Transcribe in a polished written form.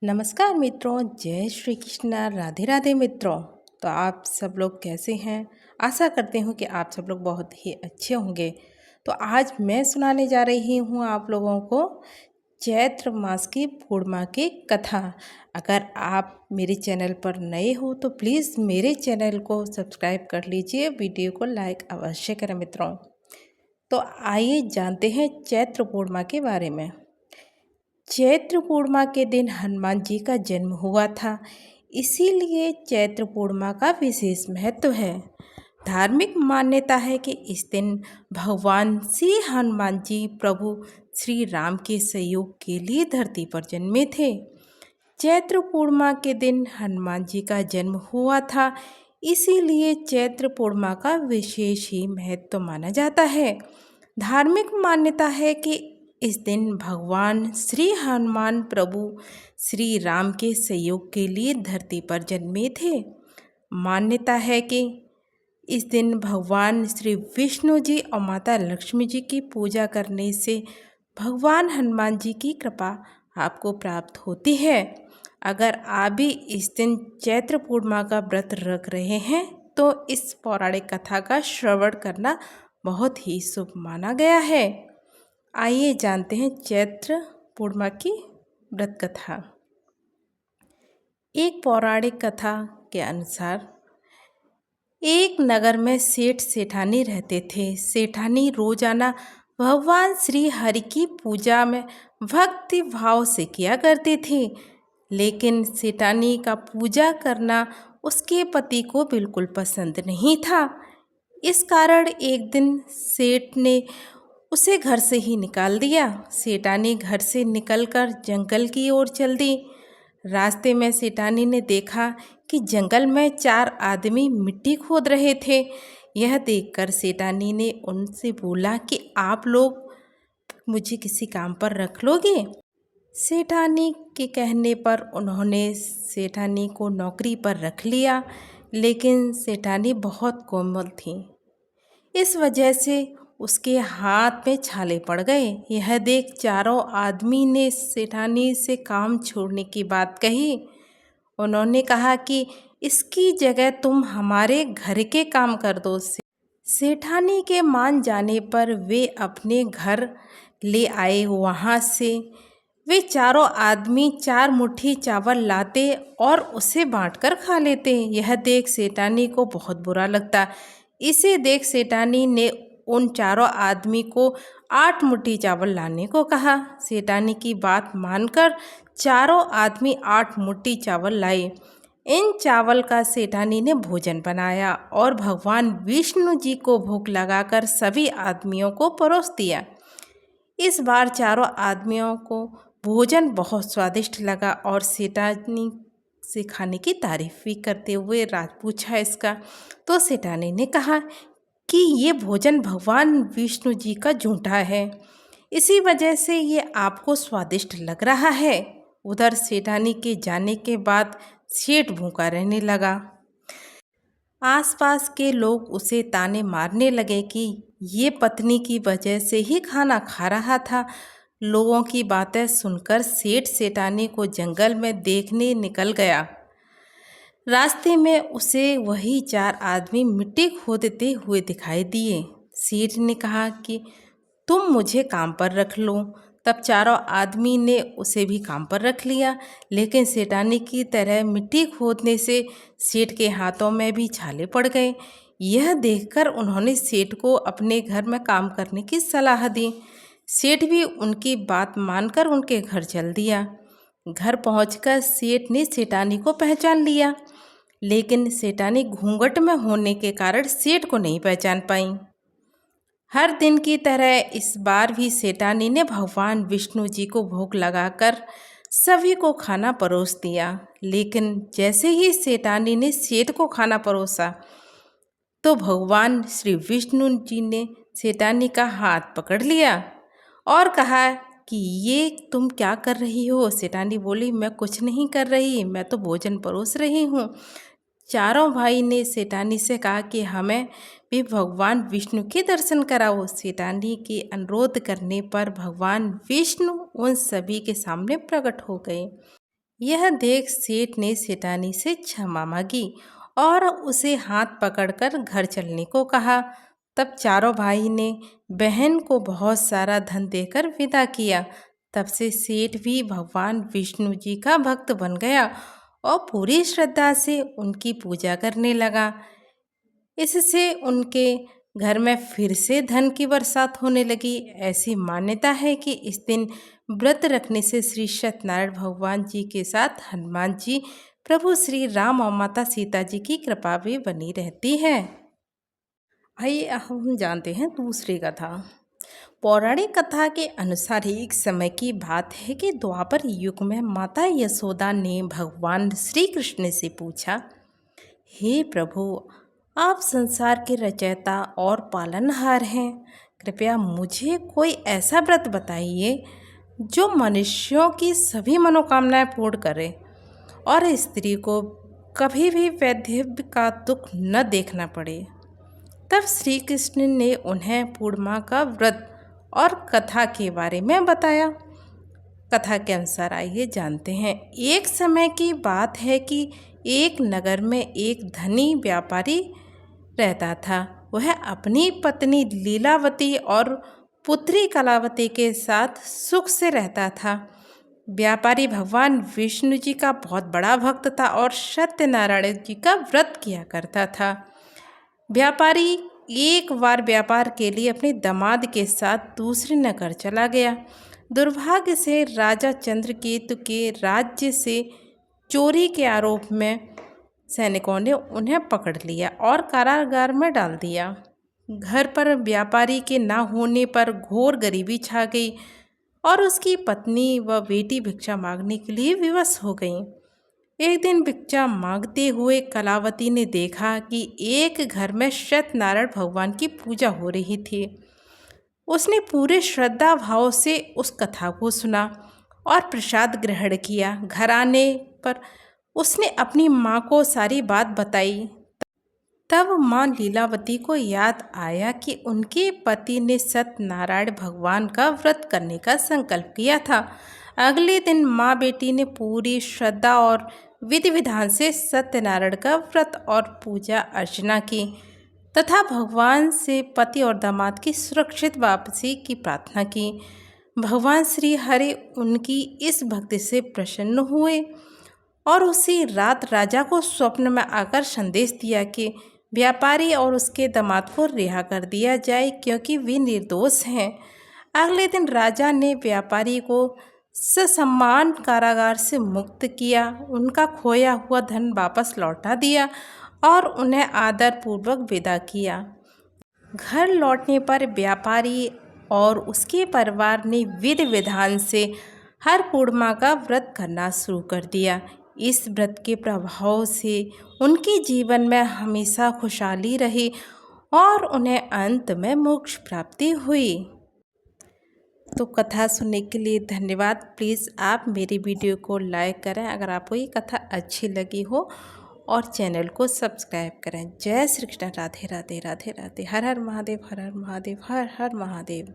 नमस्कार मित्रों, जय श्री कृष्णा, राधे राधे मित्रों। तो आप सब लोग कैसे हैं? आशा करते हूँ कि आप सब लोग बहुत ही अच्छे होंगे। तो आज मैं सुनाने जा रही हूँ आप लोगों को चैत्र मास की पूर्णिमा की कथा। अगर आप मेरे चैनल पर नए हो तो प्लीज़ मेरे चैनल को सब्सक्राइब कर लीजिए, वीडियो को लाइक अवश्य करें मित्रों। तो आइए जानते हैं चैत्र पूर्णिमा के बारे में। चैत्र पूर्णिमा के दिन हनुमान जी का जन्म हुआ था, इसीलिए चैत्र पूर्णिमा का विशेष महत्व है। धार्मिक मान्यता है कि इस दिन भगवान श्री हनुमान जी प्रभु श्री राम के सहयोग के लिए धरती पर जन्मे थे। चैत्र पूर्णिमा के दिन हनुमान जी का जन्म हुआ था, इसीलिए चैत्र पूर्णिमा का विशेष ही महत्व माना जाता है। धार्मिक मान्यता है कि इस दिन भगवान श्री हनुमान प्रभु श्री राम के सहयोग के लिए धरती पर जन्मे थे। मान्यता है कि इस दिन भगवान श्री विष्णु जी और माता लक्ष्मी जी की पूजा करने से भगवान हनुमान जी की कृपा आपको प्राप्त होती है। अगर आप भी इस दिन चैत्र पूर्णिमा का व्रत रख रहे हैं तो इस पौराणिक कथा का श्रवण करना बहुत ही शुभ माना गया है। आइए जानते हैं चैत्र पूर्णिमा की व्रत कथा। एक पौराणिक कथा के अनुसार एक नगर में सेठ सेठानी रहते थे। सेठानी रोजाना भगवान श्री हरि की पूजा में भक्ति भाव से किया करती थी, लेकिन सेठानी का पूजा करना उसके पति को बिल्कुल पसंद नहीं था। इस कारण एक दिन सेठ ने उसे घर से ही निकाल दिया। सेठानी घर से निकलकर जंगल की ओर चल दी। रास्ते में सेठानी ने देखा कि जंगल में 4 आदमी मिट्टी खोद रहे थे। यह देखकर सेठानी ने उनसे बोला कि आप लोग मुझे किसी काम पर रख लोगे? सेठानी के कहने पर उन्होंने सेठानी को नौकरी पर रख लिया, लेकिन सेठानी बहुत कोमल थी। इस वजह से उसके हाथ में छाले पड़ गए। यह देख चारों आदमी ने सेठानी से काम छोड़ने की बात कही। उन्होंने कहा कि इसकी जगह तुम हमारे घर के काम कर दो। सेठानी के मान जाने पर वे अपने घर ले आए। वहाँ से वे चारों आदमी 4 मुट्ठी चावल लाते और उसे बांटकर खा लेते। यह देख सेठानी को बहुत बुरा लगता। इसे देख सेठानी ने उन चारों आदमी को 8 मुट्ठी चावल लाने को कहा। सेठानी की बात मानकर चारों आदमी 8 मुट्ठी चावल लाए। इन चावल का सेठानी ने भोजन बनाया और भगवान विष्णु जी को भोग लगाकर सभी आदमियों को परोस दिया। इस बार चारों आदमियों को भोजन बहुत स्वादिष्ट लगा और सेठानी से खाने की तारीफ भी करते हुए राज पूछा इसका। तो सेठानी ने कहा कि ये भोजन भगवान विष्णु जी का झूठा है, इसी वजह से ये आपको स्वादिष्ट लग रहा है। उधर सेठानी के जाने के बाद सेठ भूखा रहने लगा। आसपास के लोग उसे ताने मारने लगे कि ये पत्नी की वजह से ही खाना खा रहा था। लोगों की बातें सुनकर सेठ सेठानी को जंगल में देखने निकल गया। रास्ते में उसे वही 4 आदमी मिट्टी खोदते हुए दिखाई दिए। सेठ ने कहा कि तुम मुझे काम पर रख लो। तब चारों आदमी ने उसे भी काम पर रख लिया, लेकिन सेठानी की तरह मिट्टी खोदने से सेठ के हाथों में भी छाले पड़ गए। यह देखकर उन्होंने सेठ को अपने घर में काम करने की सलाह दी। सेठ भी उनकी बात मानकर उनके घर चल दिया। घर पहुंचकर सेठ ने सेठानी को पहचान लिया, लेकिन सेठानी घूंघट में होने के कारण सेठ को नहीं पहचान पाई। हर दिन की तरह इस बार भी सेठानी ने भगवान विष्णु जी को भोग लगाकर सभी को खाना परोस दिया। लेकिन जैसे ही सेठानी ने सेठ को खाना परोसा तो भगवान श्री विष्णु जी ने सेठानी का हाथ पकड़ लिया और कहा कि ये तुम क्या कर रही हो? सेठानी बोली, मैं कुछ नहीं कर रही, मैं तो भोजन परोस रही हूँ। चारों भाई ने सेठानी से कहा कि हमें भी भगवान विष्णु के दर्शन कराओ। सेठानी के अनुरोध करने पर भगवान विष्णु उन सभी के सामने प्रकट हो गए। यह देख सेठ ने सेठानी से क्षमा मांगी और उसे हाथ पकड़कर घर चलने को कहा। तब चारों भाई ने बहन को बहुत सारा धन देकर विदा किया। तब से सेठ भी भगवान विष्णु जी का भक्त बन गया और पूरी श्रद्धा से उनकी पूजा करने लगा। इससे उनके घर में फिर से धन की बरसात होने लगी। ऐसी मान्यता है कि इस दिन व्रत रखने से श्री सत्यनारायण भगवान जी के साथ हनुमान जी, प्रभु श्री राम और माता सीता जी की कृपा भी बनी रहती है। आइए हम जानते हैं दूसरी कथा। पौराणिक कथा के अनुसार एक समय की बात है कि द्वापर युग में माता यशोदा ने भगवान श्री कृष्ण से पूछा, हे प्रभु, आप संसार के रचयिता और पालनहार हैं, कृपया मुझे कोई ऐसा व्रत बताइए जो मनुष्यों की सभी मनोकामनाएं पूर्ण करे और स्त्री को कभी भी वैधव्य का दुख न देखना पड़े। तब श्री कृष्ण ने उन्हें पूर्णिमा का व्रत और कथा के बारे में बताया। कथा के अनुसार आइए जानते हैं। एक समय की बात है कि एक नगर में एक धनी व्यापारी रहता था। वह अपनी पत्नी लीलावती और पुत्री कलावती के साथ सुख से रहता था। व्यापारी भगवान विष्णु जी का बहुत बड़ा भक्त था और सत्यनारायण जी का व्रत किया करता था। व्यापारी एक बार व्यापार के लिए अपने दामाद के साथ दूसरे नगर चला गया। दुर्भाग्य से राजा चंद्रकेतु के राज्य से चोरी के आरोप में सैनिकों ने उन्हें पकड़ लिया और कारागार में डाल दिया। घर पर व्यापारी के ना होने पर घोर गरीबी छा गई और उसकी पत्नी व बेटी भिक्षा मांगने के लिए विवश हो गईं। एक दिन भिक्षा मांगते हुए कलावती ने देखा कि एक घर में सत्यनारायण भगवान की पूजा हो रही थी। उसने पूरे श्रद्धा भाव से उस कथा को सुना और प्रसाद ग्रहण किया। घर आने पर उसने अपनी माँ को सारी बात बताई। तब माँ लीलावती को याद आया कि उनके पति ने सत्यनारायण भगवान का व्रत करने का संकल्प किया था। अगले दिन माँ बेटी ने पूरी श्रद्धा और विधि विधान से सत्यनारायण का व्रत और पूजा अर्चना की तथा भगवान से पति और दामाद की सुरक्षित वापसी की प्रार्थना की। भगवान श्री हरि उनकी इस भक्ति से प्रसन्न हुए और उसी रात राजा को स्वप्न में आकर संदेश दिया कि व्यापारी और उसके दामाद को रिहा कर दिया जाए क्योंकि वे निर्दोष हैं। अगले दिन राजा ने व्यापारी को ससम्मान कारागार से मुक्त किया, उनका खोया हुआ धन वापस लौटा दिया और उन्हें आदरपूर्वक विदा किया। घर लौटने पर व्यापारी और उसके परिवार ने विधि विधान से हर पूर्णिमा का व्रत करना शुरू कर दिया। इस व्रत के प्रभाव से उनके जीवन में हमेशा खुशहाली रही और उन्हें अंत में मोक्ष प्राप्ति हुई। तो कथा सुनने के लिए धन्यवाद। प्लीज़ आप मेरी वीडियो को लाइक करें अगर आपको ये कथा अच्छी लगी हो और चैनल को सब्सक्राइब करें। जय श्री कृष्ण। राधे राधे राधे राधे। हर हर महादेव, हर हर महादेव, हर हर महादेव।